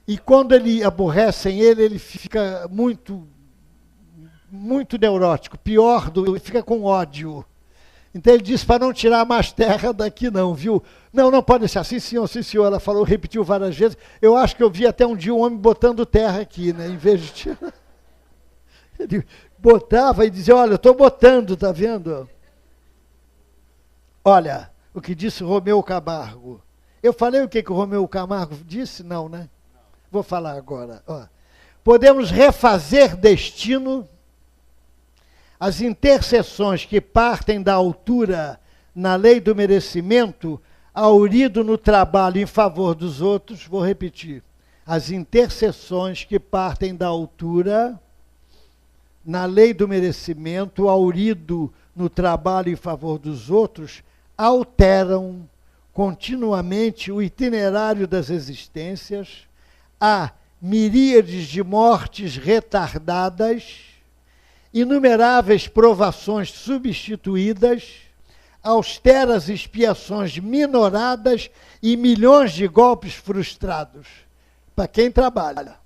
E quando aborrecem ele fica muito neurótico, ele fica com ódio. Então ele disse para não tirar mais terra daqui não, viu? Não pode deixar. Sim, senhor, sim, senhor. Ela falou, repetiu várias vezes. Eu acho que eu vi até um dia um homem botando terra aqui, né? Em vez de tirar. Ele botava e dizia, olha, eu estou botando, tá vendo? Olha, o que disse o Romeu Camargo. Eu falei o que o Romeu Camargo disse? Não, né? Vou falar agora. Ó. Podemos refazer destino. As intercessões que partem da altura na lei do merecimento, aurido no trabalho em favor dos outros, vou repetir, as intercessões que partem da altura na lei do merecimento, aurido no trabalho em favor dos outros, alteram continuamente o itinerário das existências, há miríades de mortes retardadas, inumeráveis provações substituídas, austeras expiações minoradas e milhões de golpes frustrados. Para quem trabalha.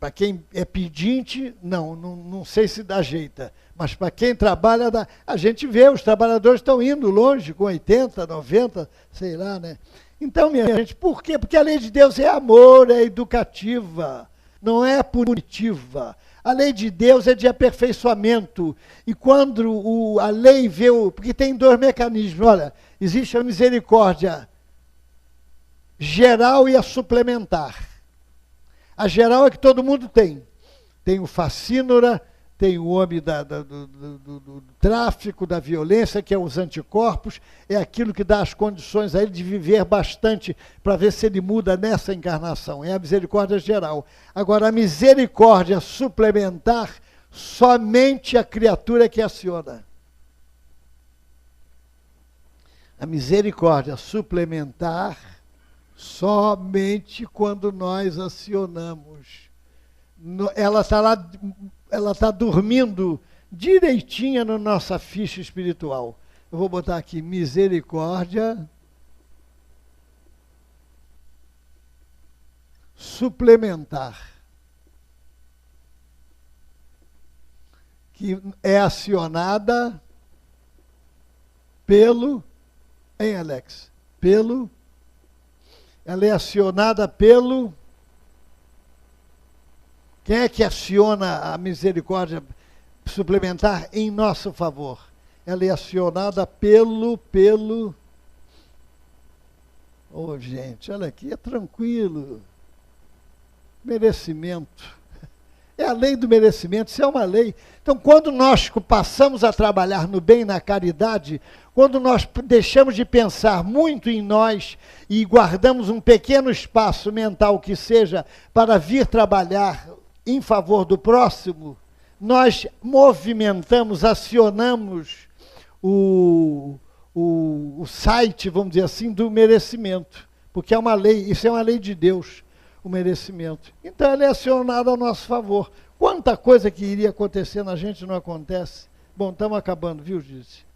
Para quem é pedinte, não sei se dá jeito. Mas para quem trabalha, a gente vê, os trabalhadores estão indo longe, com 80, 90, sei lá, né? Então, minha gente, por quê? Porque a lei de Deus é amor, é educativa, não é punitiva. A lei de Deus é de aperfeiçoamento. E quando a lei vê porque tem dois mecanismos. Olha, existe a misericórdia geral e a suplementar. A geral é que todo mundo tem. Tem o facínora, tem o homem do tráfico, da violência, que é os anticorpos, é aquilo que dá as condições a ele de viver bastante, para ver se ele muda nessa encarnação. É a misericórdia geral. Agora, a misericórdia suplementar, somente a criatura que aciona. A misericórdia suplementar, somente quando nós acionamos. Ela está lá, ela está dormindo direitinha na nossa ficha espiritual. Eu vou botar aqui, misericórdia suplementar, que é acionada hein, Alex? Ela é acionada pelo... Quem é que aciona a misericórdia suplementar em nosso favor? Ela é acionada pelo... Oh, gente, olha aqui, é tranquilo. Merecimento. É a lei do merecimento, isso é uma lei. Então, quando nós passamos a trabalhar no bem e na caridade, quando nós deixamos de pensar muito em nós e guardamos um pequeno espaço mental que seja para vir trabalhar em favor do próximo, nós movimentamos, acionamos o site, vamos dizer assim, do merecimento. Porque é uma lei, isso é uma lei de Deus, o merecimento. Então, ele é acionado a nosso favor. Quanta coisa que iria acontecer na gente não acontece. Bom, estamos acabando, viu, Gise?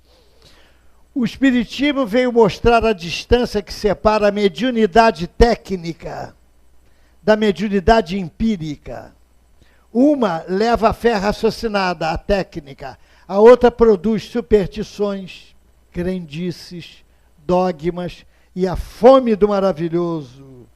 O Espiritismo veio mostrar a distância que separa a mediunidade técnica da mediunidade empírica. Uma leva a fé raciocinada, a técnica. A outra produz superstições, crendices, dogmas e a fome do maravilhoso.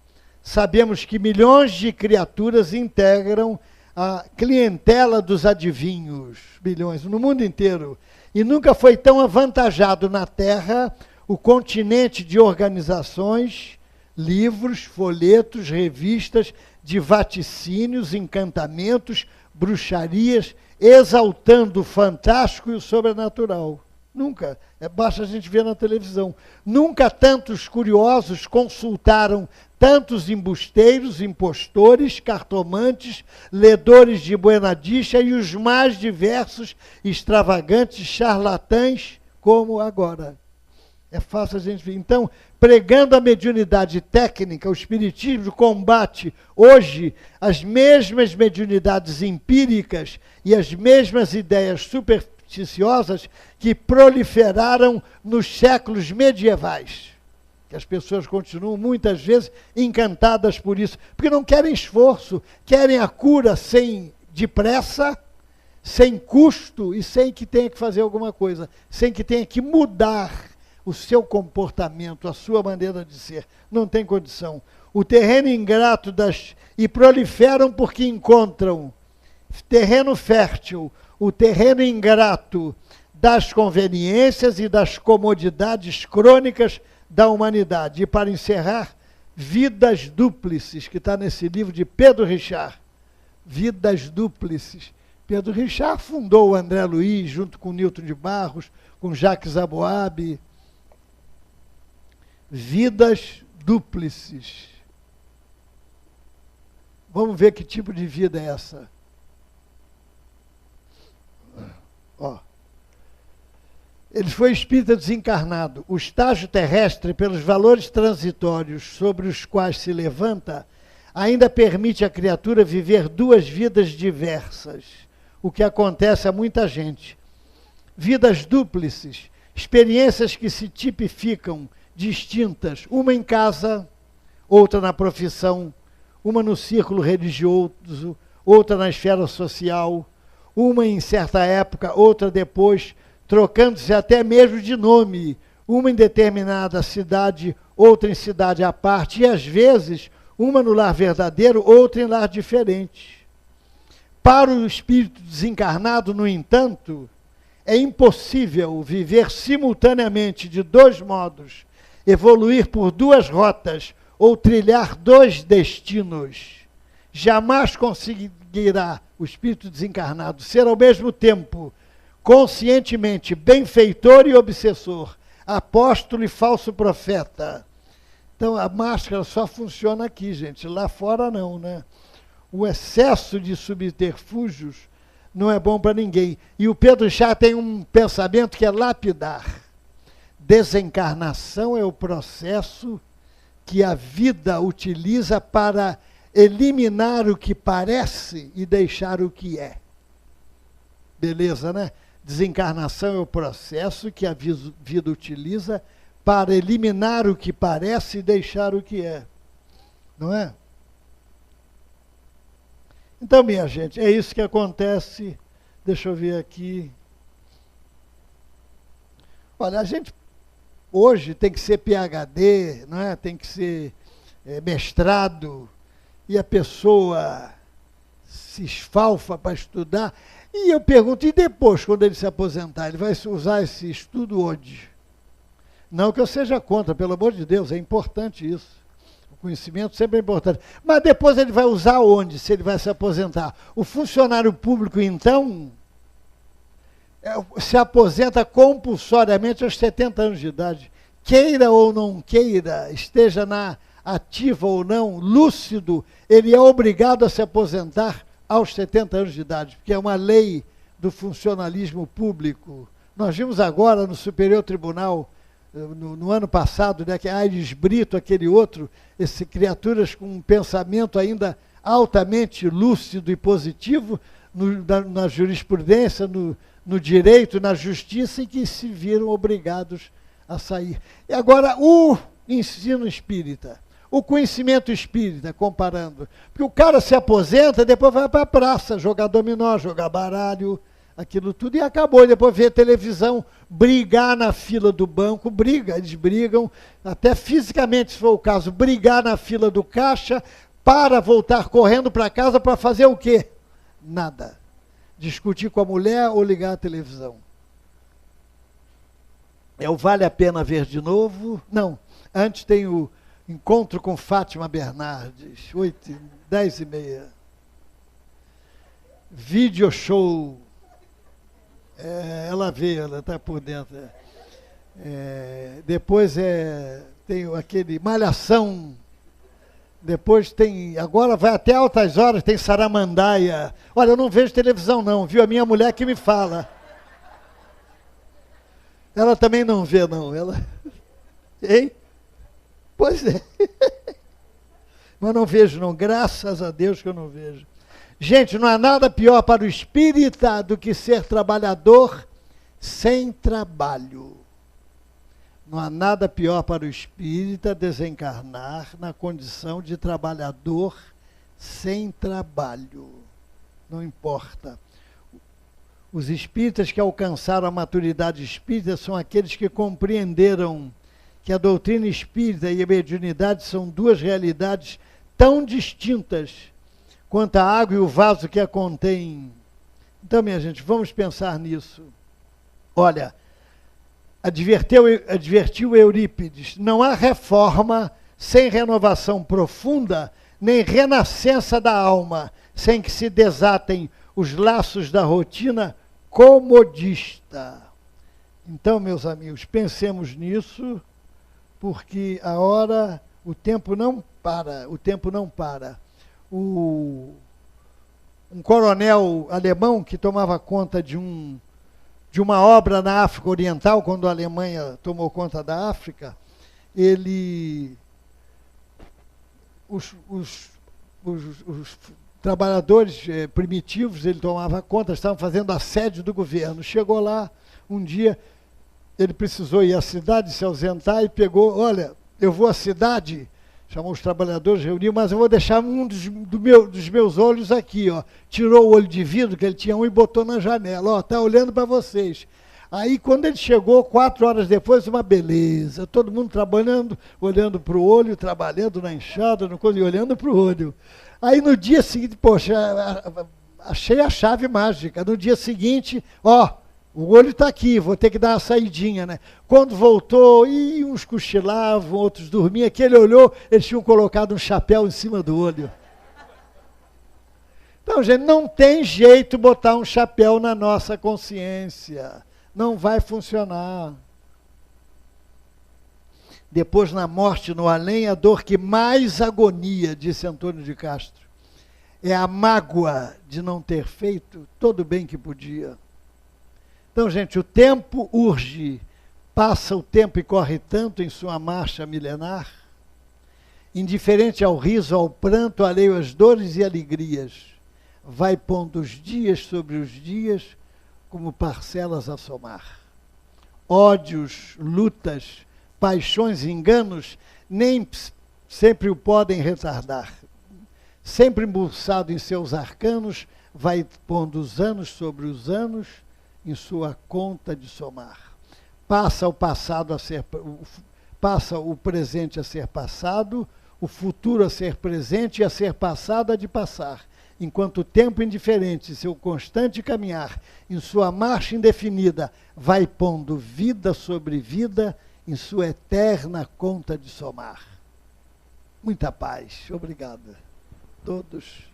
Sabemos que milhões de criaturas integram a clientela dos adivinhos, bilhões, no mundo inteiro. E nunca foi tão avantajado na Terra o continente de organizações, livros, folhetos, revistas de vaticínios, encantamentos, bruxarias, exaltando o fantástico e o sobrenatural. Nunca. Basta a gente ver na televisão. Nunca tantos curiosos consultaram tantos embusteiros, impostores, cartomantes, ledores de buenadicha e os mais diversos, extravagantes charlatães como agora. É fácil a gente ver. Então, pregando a mediunidade técnica, o espiritismo combate hoje as mesmas mediunidades empíricas e as mesmas ideias supersticiosas que proliferaram nos séculos medievais. Que as pessoas continuam muitas vezes encantadas por isso, porque não querem esforço, querem a cura sem depressa, sem custo e sem que tenha que fazer alguma coisa, sem que tenha que mudar o seu comportamento, a sua maneira de ser. Não tem condição. O terreno ingrato e proliferam porque encontram terreno fértil, o terreno ingrato das conveniências e das comodidades crônicas da humanidade. E para encerrar, Vidas Dúplices, que está nesse livro de Pedro Richard. Vidas Dúplices. Pedro Richard fundou o André Luiz, junto com Newton de Barros, com Jacques Aboab. Vidas Dúplices. Vamos ver que tipo de vida é essa. Ó. Ele foi espírita desencarnado. O estágio terrestre, pelos valores transitórios sobre os quais se levanta, ainda permite à criatura viver duas vidas diversas, o que acontece a muita gente. Vidas dúplices, experiências que se tipificam distintas, uma em casa, outra na profissão, uma no círculo religioso, outra na esfera social, uma em certa época, outra depois, trocando-se até mesmo de nome, uma em determinada cidade, outra em cidade à parte, e às vezes, uma no lar verdadeiro, outra em lar diferente. Para o espírito desencarnado, no entanto, é impossível viver simultaneamente de dois modos, evoluir por duas rotas ou trilhar dois destinos. Jamais conseguirá o espírito desencarnado ser ao mesmo tempo conscientemente benfeitor e obsessor, apóstolo e falso profeta. Então a máscara só funciona aqui, gente, lá fora não, né? O excesso de subterfúgios não é bom para ninguém. E o Pedro Chá tem um pensamento que é lapidar. Desencarnação é o processo que a vida utiliza para eliminar o que parece e deixar o que é. Beleza, né? Desencarnação é o processo que a vida utiliza para eliminar o que parece e deixar o que é. Não é? Então, minha gente, é isso que acontece. Deixa eu ver aqui. Olha, a gente hoje tem que ser PhD, não é? Tem que ser mestrado, e a pessoa se esfalfa para estudar. E eu pergunto, e depois, quando ele se aposentar, ele vai usar esse estudo onde? Não que eu seja contra, pelo amor de Deus, é importante isso. O conhecimento sempre é importante. Mas depois ele vai usar onde, se ele vai se aposentar? O funcionário público, então, se aposenta compulsoriamente aos 70 anos de idade. Queira ou não queira, esteja na ativa ou não, lúcido, ele é obrigado a se aposentar aos 70 anos de idade, porque é uma lei do funcionalismo público. Nós vimos agora no Superior Tribunal, no ano passado, né, que Aires Brito, aquele outro, criaturas com um pensamento ainda altamente lúcido e positivo na jurisprudência, no direito, na justiça, e que se viram obrigados a sair. E agora, o ensino espírita. O conhecimento espírita, comparando. Porque o cara se aposenta, depois vai para a praça, jogar dominó, jogar baralho, aquilo tudo, e acabou. E depois vê televisão, brigar na fila do banco, eles brigam, até fisicamente, se for o caso, brigar na fila do caixa, para voltar correndo para casa para fazer o quê? Nada. Discutir com a mulher ou ligar a televisão. É o Vale a Pena Ver de Novo. Não, antes tem o Encontro com Fátima Bernardes, 10h30. Video show. Ela vê, ela está por dentro. Depois tem aquele Malhação. Depois tem, agora vai até altas horas, tem Saramandaia. Olha, eu não vejo televisão não, viu? A minha mulher que me fala. Ela também não vê não, ela... Hein? Pois é. Mas não vejo não, graças a Deus que eu não vejo. Gente, não há nada pior para o espírita do que ser trabalhador sem trabalho. Não há nada pior para o espírita desencarnar na condição de trabalhador sem trabalho. Não importa. Os espíritas que alcançaram a maturidade espírita são aqueles que compreenderam que a doutrina espírita e a mediunidade são duas realidades tão distintas quanto a água e o vaso que a contém. Então, minha gente, vamos pensar nisso. Olha, advertiu Eurípides, não há reforma sem renovação profunda, nem renascença da alma, sem que se desatem os laços da rotina comodista. Então, meus amigos, pensemos nisso, porque o tempo não para, Um coronel alemão que tomava conta de uma obra na África Oriental, quando a Alemanha tomou conta da África, os trabalhadores primitivos, ele tomava conta, estavam fazendo assédio do governo. Chegou lá, um dia, ele precisou ir à cidade, se ausentar, e pegou, olha, eu vou à cidade, chamou os trabalhadores, reuniu, mas eu vou deixar um dos meus olhos aqui, ó. Tirou o olho de vidro, que ele tinha um, e botou na janela, ó, tá olhando para vocês. Aí, quando ele chegou, 4 horas depois, uma beleza, todo mundo trabalhando, olhando para o olho, trabalhando na enxada, e olhando para o olho. Aí, no dia seguinte, poxa, achei a chave mágica. No dia seguinte, ó, o olho está aqui, vou ter que dar uma saidinha, né? Quando voltou, uns cochilavam, outros dormiam. Que ele olhou, eles tinham colocado um chapéu em cima do olho. Então, gente, não tem jeito botar um chapéu na nossa consciência. Não vai funcionar. Depois, na morte, no além, a dor que mais agonia, disse Antônio de Castro, é a mágoa de não ter feito todo o bem que podia. Então, gente, o tempo urge, passa o tempo e corre tanto em sua marcha milenar, indiferente ao riso, ao pranto, alheio às dores e alegrias, vai pondo os dias sobre os dias como parcelas a somar. Ódios, lutas, paixões e enganos nem sempre o podem retardar. Sempre embolsado em seus arcanos, vai pondo os anos sobre os anos, em sua conta de somar. Passa o presente a ser passado, o futuro a ser presente e a ser passado a de passar, enquanto o tempo indiferente, seu constante caminhar, em sua marcha indefinida, vai pondo vida sobre vida em sua eterna conta de somar. Muita paz. Obrigado a todos.